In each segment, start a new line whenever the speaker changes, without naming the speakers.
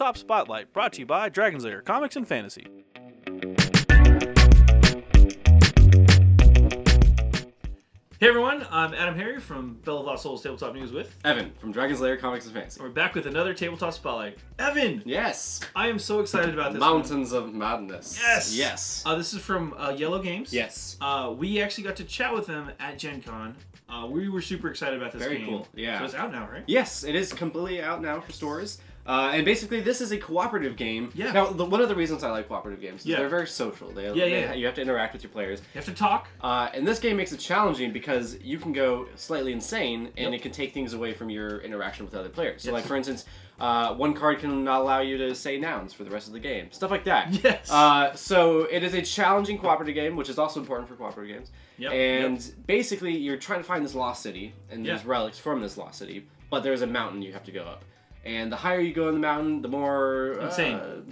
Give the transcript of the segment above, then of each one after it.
Tabletop Spotlight, brought to you by Dragon's Lair Comics and Fantasy. Hey everyone, I'm AdamHarry from Bell of Lost Souls Tabletop News with
Evan from Dragon's Lair Comics and Fantasy.
We're back with another Tabletop Spotlight. Evan!
Yes!
I am so excited about this
Mountains of Madness.
Yes!
Yes.
This is from Yellow Games.
Yes.
We actually got to chat with them at Gen Con. We were super excited about this game.
Very cool, yeah.
So it's out now, right?
Yes, it is completely out now for stores. And basically, this is a cooperative game.
Yeah.
Now, one of the reasons I like cooperative games is they're very social. You have to interact with your players.
You have to talk.
And this game makes it challenging because you can go slightly insane, and it can take things away from your interaction with other players. So, like, for instance, one card can not allow you to say nouns for the rest of the game. Stuff like that.
Yes.
So, it is a challenging cooperative game, which is also important for cooperative games.
Yep.
And basically, you're trying to find this lost city, and these relics from this lost city, but there's a mountain you have to go up. And the higher you go in the mountain, the more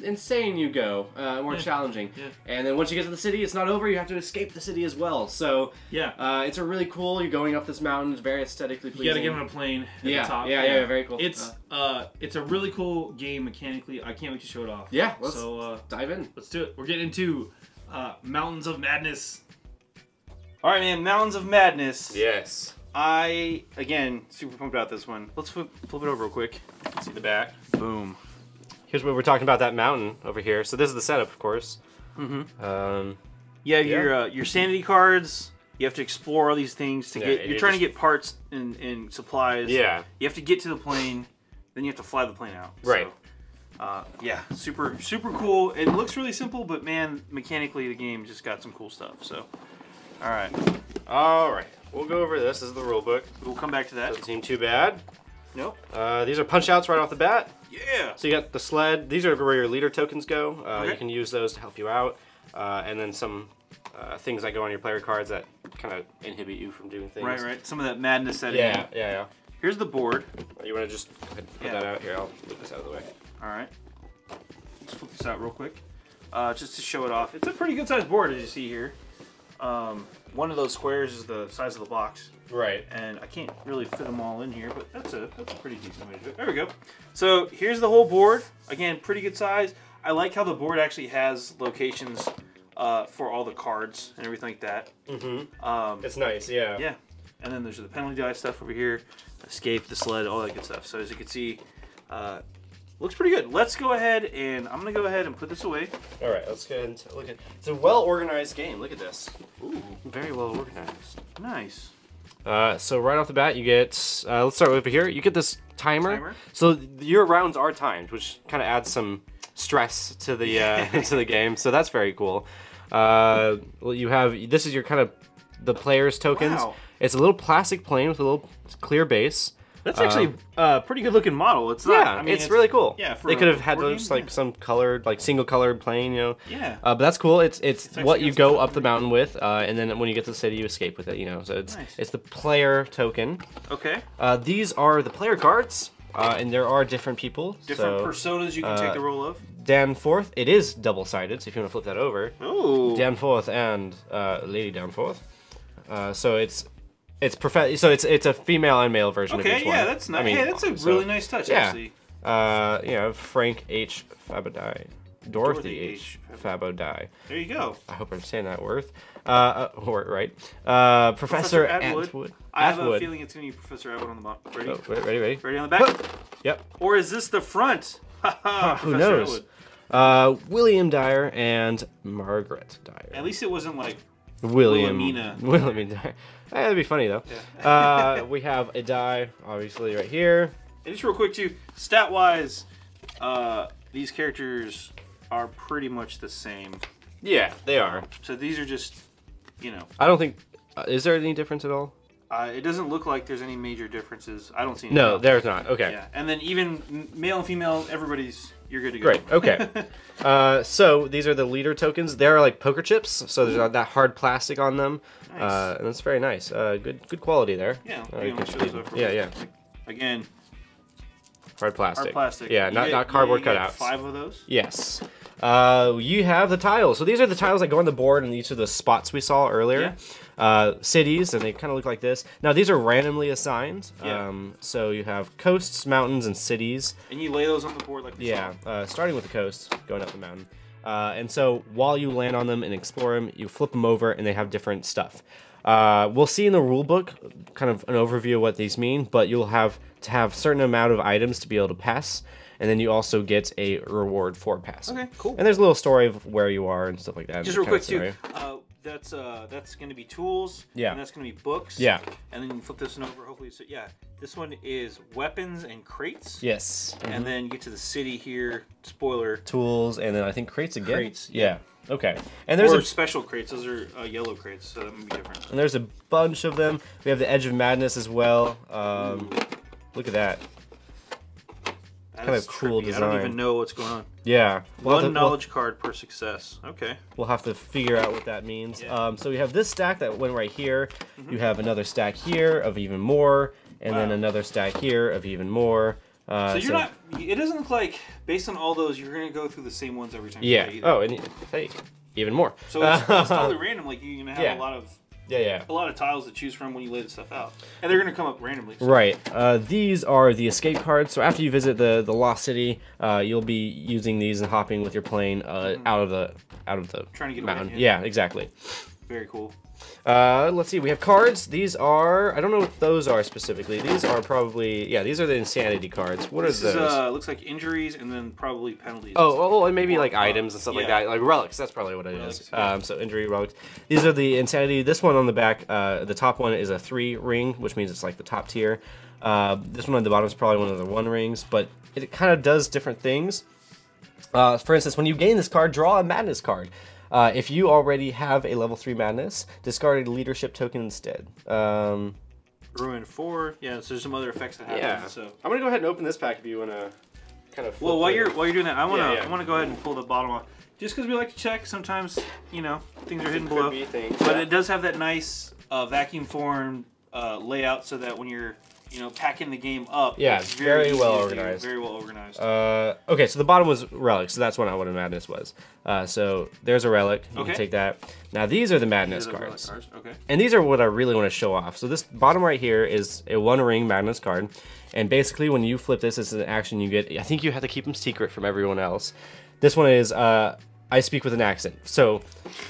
insane you go, more challenging. Yeah. And then once you get to the city, it's not over. You have to escape the city as well. So it's a really cool. You're going up this mountain. It's very aesthetically pleasing.
You gotta get on a plane at the top.
Yeah, very cool.
It's a really cool game mechanically. I can't wait to show it off.
Yeah, let's dive in.
Let's do it. We're getting into Mountains of Madness. All right, man. Mountains of Madness.
Yes.
Again, super pumped about this one. Let's flip it over real quick. Let's see the back. Boom.
Here's what we're talking about, that mountain over here. So this is the setup, of course.
Mm-hmm. Your sanity cards. You have to explore all these things to get. You're trying to get parts and supplies.
Yeah.
You have to get to the plane. Then you have to fly the plane out.
Right.
So, super cool. It looks really simple, but man, mechanically the game just got some cool stuff. So, all right.
We'll go over this. This is the rule book.
We'll come back to that.
Doesn't seem too bad.
Nope.
These are punch outs right off the bat.
Yeah.
So you got the sled. These are where your leader tokens go.
Okay.
You can use those to help you out. And then some things that go on your player cards that kind of inhibit you from doing things.
Right. Some of that madness setting.
Yeah.
Here's the board.
You want to just go ahead and put that out here? I'll move this out of the way.
All right. Let's flip this out real quick. Just to show it off. It's a pretty good sized board, as you see here. One of those squares is the size of the box.
Right.
And I can't really fit them all in here, but that's a pretty decent way to do it. There we go. So here's the whole board. Again, pretty good size. I like how the board actually has locations for all the cards and everything like that.
Mm-hmm. It's nice, yeah.
Yeah. And then there's the penalty die stuff over here. Escape, the sled, all that good stuff. So as you can see, looks pretty good. Let's go ahead and I'm going to go ahead and put this away.
All right, let's go ahead and look at. It's a well-organized game. Look at this.
Ooh,
very well organized.
Nice.
So right off the bat, you get. Let's start over here. You get this timer. So your rounds are timed, which kind of adds some stress to the to the game. So that's very cool. Well, you have. This is your kind of the players' tokens.
Wow.
It's a little plastic plane with a little clear base.
That's actually a pretty good looking model. It's not.
Yeah,
I mean,
it's really cool.
Yeah, for
they could have had
board
just
game,
like some colored, like single colored plane, you know.
Yeah.
But that's cool. It's what you go up the
pretty
mountain with, and then when you get to the city, you escape with it. You know, so it's the player token.
Okay.
These are the player cards, and there are different people.
Different personas you can take the role of.
Danforth. It is double sided, so if you want to flip that over.
Oh.
Danforth and Lady Danforth. So it's a female and male version of each one.
Yeah, that's nice. I mean, hey, that's a really nice touch, actually.
Frank H. Fabadai. Dorothy H. Fabadai.
There you go.
I hope I'm saying that word right. Professor Atwood.
I have a feeling it's going to be Professor Atwood on the bottom. Ready?
Oh, ready?
Ready on the back?
Yep.
Or is this the front?
Who knows? William Dyer and Margaret Dyer.
At least it wasn't like
Williamina Dyer. That'd be funny though. Yeah. We have a die, obviously, right here.
And just real quick too, stat-wise, these characters are pretty much the same.
Yeah, they are.
So these are just, you know.
I don't think. Is there any difference at all?
It doesn't look like there's any major differences. I don't see any.
No, there's not. Okay.
Yeah, and then even male and female, you're good to go.
Great. Okay. So these are the leader tokens. They're like poker chips, so there's that hard plastic on them. Nice. And it's very nice. Good quality there.
Yeah.
Yeah.
Again,
Hard plastic.
Hard plastic.
Yeah, not cardboard cutouts.
5 of those?
Yes. You have the tiles. So these are the tiles that go on the board, and these are the spots we saw earlier. Yeah. Cities, and they kind of look like this. Now, these are randomly assigned. Yeah. So you have coasts, mountains, and cities.
And you lay those on the board like we saw.
Starting with the coast, going up the mountain. And so while you land on them and explore them, you flip them over, and they have different stuff. We'll see in the rule book kind of an overview of what these mean, but you'll have to have a certain amount of items to be able to pass. And then you also get a reward for passing. Okay, cool. And there's a little story of where you are and stuff like that.
Just real quick, too. That's going to be tools. Yeah. And that's going to be books. Yeah. And then you flip this one over, hopefully. So, yeah. This one is weapons and crates. Yes. Mm-hmm. And then you get to the city here. Spoiler.
Tools, and then I think crates again. Crates. Yeah. Okay. And there's
special crates. Those are yellow crates, so that might be different.
And there's a bunch of them. We have the Edge of Madness as well. Look at that. Kind of cool design.
I don't even know what's going on.
Yeah.
One knowledge card per success. Okay.
We'll have to figure out what that means. Yeah. So we have this stack that went right here. Mm-hmm. You have another stack here of even more, and then another stack here of even more.
So you're not. It doesn't look like based on all those you're gonna go through the same ones every time. You play either.
Oh, and hey, even more.
So it's totally random. Like you're gonna have a lot of.
Yeah.
A lot of tiles to choose from when you lay the stuff out. And they're going to come up randomly. So.
Right. These are the escape cards. So after you visit the Lost City, you'll be using these and hopping with your plane out of the
Trying to get
mountain.
Away,
yeah, exactly.
Very cool.
Let's see. We have cards. These are... I don't know what those are specifically. These are probably... Yeah, these are the insanity cards. What is those?
Looks like injuries and then probably penalties.
Oh, and maybe like items and stuff like that. Like relics. That's probably what it is. Yeah. So injury, relics. These are the insanity. This one on the back, the top one is a 3 ring, which means it's like the top tier. This one on the bottom is probably one of the 1 rings, but it kind of does different things. For instance, when you gain this card, draw a madness card. If you already have a level 3 madness, discard a leadership token instead.
Ruin 4. Yeah, so there's some other effects that happen.
Yeah.
So
I'm gonna go ahead and open this pack if you wanna kind of.
Well, while you're doing that, I wanna go ahead and pull the bottom off, just because we like to check. Sometimes things are hidden below. But it does have that nice vacuum form layout, so that when you're packing the game up.
Yeah, it's very well organized.
Very well organized.
Okay, so the bottom was relic, so that's what a madness was. So there's a relic. You can take that. Now these are the madness cards.
Okay.
And these are what I really want to show off. So this bottom right here is a 1 ring madness card, and basically when you flip this, it's an action you get. I think you have to keep them secret from everyone else. This one is I speak with an accent. So,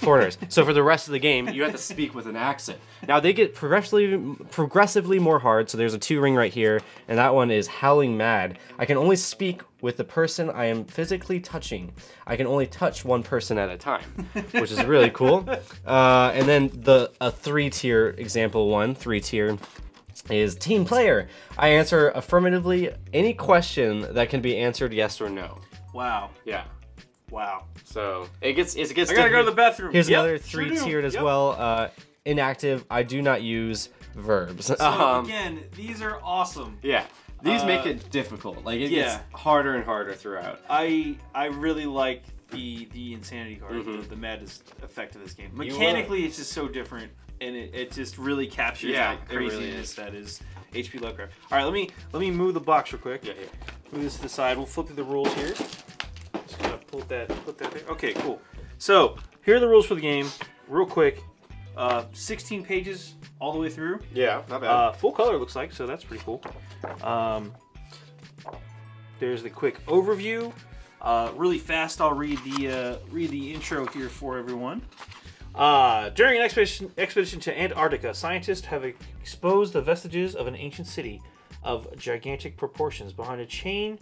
foreigners. So for the rest of the game, you have to speak with an accent. Now they get progressively more hard. So there's a 2 ring right here, and that one is howling mad. I can only speak with the person I am physically touching. I can only touch one person at a time, which is really cool. And then a 3-tier example 3-tier is team player. I answer affirmatively any question that can be answered yes or no.
Wow.
Yeah.
Wow.
So it gets. I
gotta go to the bathroom.
Here's another 3-tiered as well. Inactive. I do not use verbs.
So again, these are awesome.
Yeah. These make it difficult. Like it gets harder and harder throughout.
I really like the insanity card, the madness effect of this game. Mechanically, it's just so different, and it just really captures that craziness that is HP Lovecraft. All right, let me move the box real quick. Yeah. Move this to the side. We'll flip through the rules here. Just gonna put that there. Okay, cool. So here are the rules for the game, real quick. 16 pages all the way through.
Yeah, not bad.
Full color looks like, so that's pretty cool. There's the quick overview. Really fast, I'll read the intro here for everyone. During an expedition to Antarctica, scientists have exposed the vestiges of an ancient city of gigantic proportions behind a chain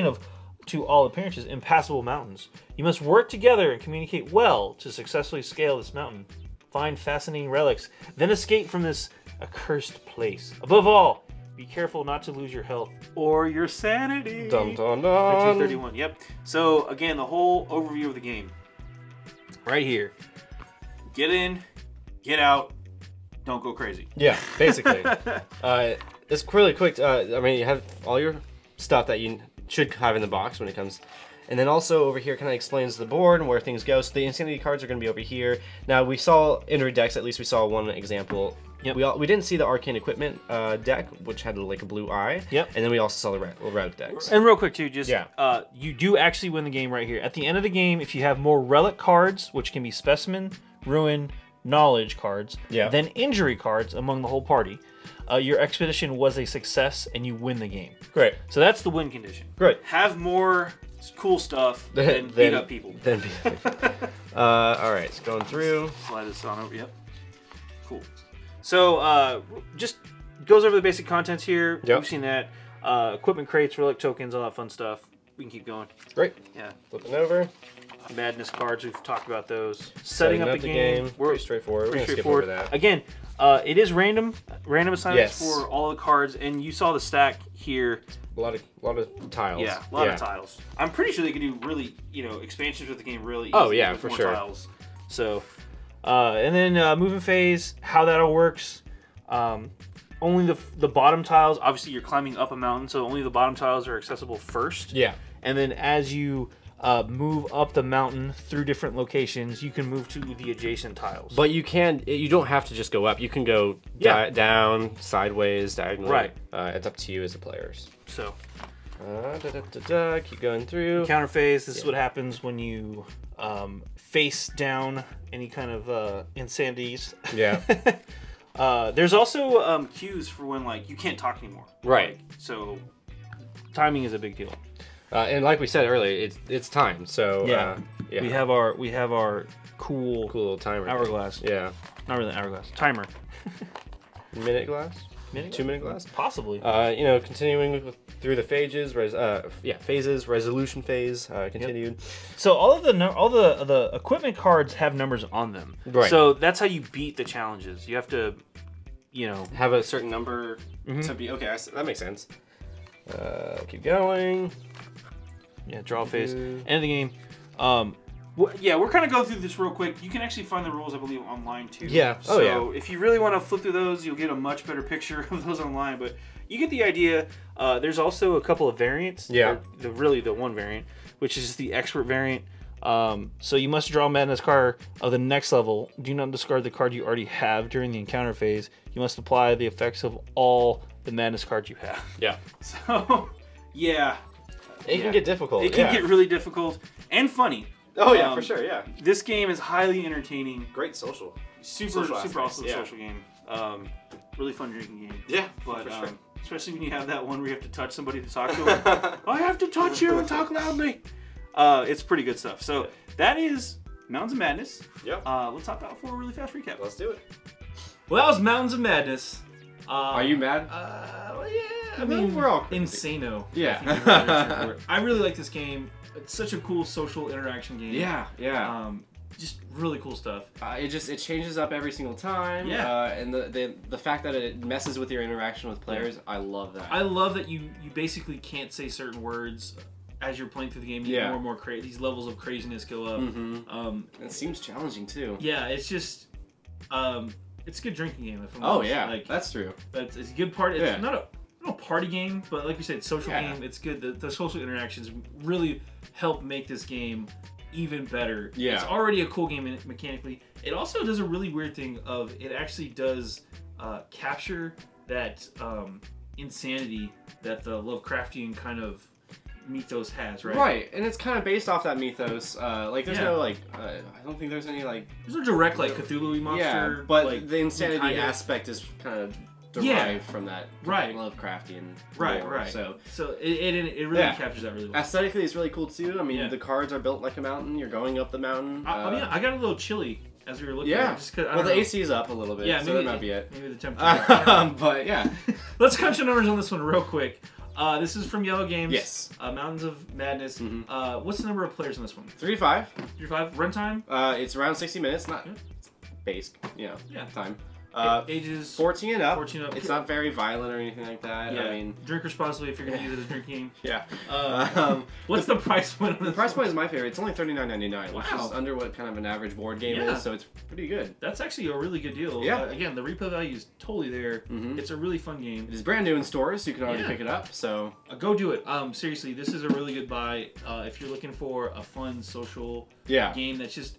of, to all appearances, impassable mountains. You must work together and communicate well to successfully scale this mountain, find fascinating relics, then escape from this accursed place. Above all, be careful not to lose your health or your sanity.
Dun, dun, dun.
1931. Yep. So again, the whole overview of the game, right here. Get in, get out, don't go crazy.
Yeah, basically. It's really quick. I mean, you have all your stuff that you should have in the box when it comes.
And then also over here kind of explains the board and where things go. So the Insanity cards are going to be over here. Now we saw in our decks, at least we saw one example. Yep. We didn't see the Arcane Equipment deck, which had like a blue eye.
Yep.
And then we also saw the red decks.
And real quick too, just you do actually win the game right here. At the end of the game, if you have more relic cards, which can be specimen, ruin, knowledge cards, than injury cards among the whole party, your expedition was a success and you win the game.
Great.
So that's the win condition.
Great.
Have more cool stuff than beat up people.
All right, it's going through.
Slide this on over. Yep. Cool. So just goes over the basic contents here.
Yep.
We've seen that. Equipment crates, relic tokens, all that fun stuff. We can keep going.
Great.
Yeah.
Flipping over.
Madness cards, we've talked about those. Setting up the game.
Pretty straightforward.
Pretty
We're going to skip
straightforward.
over that.
Again, it is random assignments for all the cards, and you saw the stack here.
A lot of tiles.
Yeah, a lot of tiles. I'm pretty sure they could do really, expansions with the game really easy.
Oh yeah,
with
for
more
sure.
Tiles. So, and then moving phase, how that all works. Only the bottom tiles. Obviously, you're climbing up a mountain, so only the bottom tiles are accessible first.
Yeah.
And then as you move up the mountain through different locations, you can move to the adjacent tiles.
But you don't have to just go up. You can go down, sideways, diagonally.
Right.
It's up to you as the players.
So,
keep going through.
Counter phase. This is what happens when you face down any kind of insanities.
Yeah.
There's also cues for when you can't talk anymore.
Right.
So timing is a big deal.
And like we said earlier, it's time. So
yeah. We have our cool
little timer.
Hourglass.
Yeah.
Not really hourglass. Timer.
Minute glass. 2-minute glass.
Possibly.
Continuing through the phases. Phases. Resolution phase continued.
Yep. So all the equipment cards have numbers on them.
Right.
So that's how you beat the challenges. You have to,
have a certain number to be okay. That makes sense. Keep going.
Yeah, draw phase. End of the game. We're kind of going through this real quick. You can actually find the rules, I believe, online too.
Yeah.
So if you really want to flip through those, you'll get a much better picture of those online. But you get the idea. There's also a couple of variants.
Yeah.
The one variant, which is the expert variant. So you must draw a madness card of the next level. Do not discard the card you already have during the encounter phase. You must apply the effects of all the madness cards you have.
Yeah.
So, yeah.
It can get difficult.
It can get really difficult and funny.
Oh yeah, for sure. Yeah.
This game is highly entertaining.
Great social.
Super awesome social game. Really fun drinking game.
Yeah,
but
for sure.
Especially when you have that one where you have to touch somebody to talk to them. I have to touch you and talk loudly. It's pretty good stuff. So that is Mountains of Madness.
Yep.
Let's hop out for a really fast recap.
Let's do it.
Well, that was Mountains of Madness.
Are you mad?
Well, yeah. I mean,
we're all
insano.
Yeah.
I really like this game. It's such a cool social interaction game.
Yeah.
Just really cool stuff.
It changes up every single time.
Yeah.
And the fact that it messes with your interaction with players, I love that.
I love that you basically can't say certain words as you're playing through the game. You get more and more these levels of craziness go up.
Mm-hmm. It seems challenging too.
Yeah, it's just it's a good drinking game.
That's true.
It's a good party. It's not a party game, but like we said, social game. It's good. The social interactions really help make this game even better.
Yeah.
It's already a cool game mechanically. It also does a really weird thing of it actually does capture that insanity that the Lovecraftian kind of mythos has, right?
Right, and it's kind of based off that mythos. There's no I don't think there's any
there's no direct Cthulhu monster.
Yeah, but the insanity aspect is kind of derived from that Lovecraftian lore.
Right.
So
it really captures that really well.
Aesthetically, it's really cool too. I mean, the cards are built like a mountain. You're going up the mountain.
I got a little chilly as we were looking.
Yeah.
Just
the AC is up a little bit.
Yeah,
so that might be it.
Maybe the temperature.
But yeah,
let's crunch the numbers on this one real quick. This is from Yellow Games.
Yes.
Mountains of Madness.
Mm-hmm.
What's the number of players in this one?
3-5.
3-5. Runtime?
It's around 60 minutes. Not base, time.
Ages
14 and up.
14 up.
It's not very violent or anything like that.
Yeah.
I mean,
drink responsibly if you're going to use it as a drinking game.
Yeah.
What's the price point on this?
The price point is my favorite. It's only $39.99, which
Wow.
is under what kind of an average board game is, so it's pretty good.
That's actually a really good deal.
Yeah.
Again, the replay value is totally there. It's a really fun game.
It is brand new in stores, so you can already pick it up. So
go do it. Seriously, this is a really good buy if you're looking for a fun social game that's just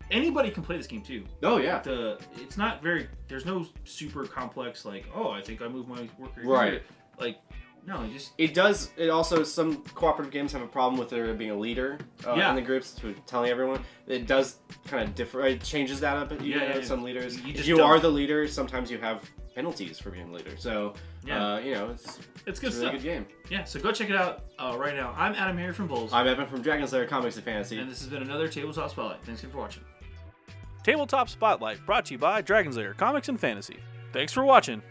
anybody can play this game too.
Oh yeah.
It's not very. There's no super complex like, oh, I think I moved my worker here.
Right.
Like, no,
it does. It also, some cooperative games have a problem with there being a leader in the groups to telling everyone. It does kind of differ. It changes that up. Some leaders. If you are the leader, sometimes you have penalties for being the leader. So it's
good
a really good game.
Yeah, so go check it out right now. I'm AdamHarry from Bulls.
I'm Evan from Dragon's Lair Comics and Fantasy.
And this has been another Tabletop Spotlight. Thanks again for watching. Tabletop Spotlight, brought to you by Dragon's Lair Comics and Fantasy. Thanks for watching.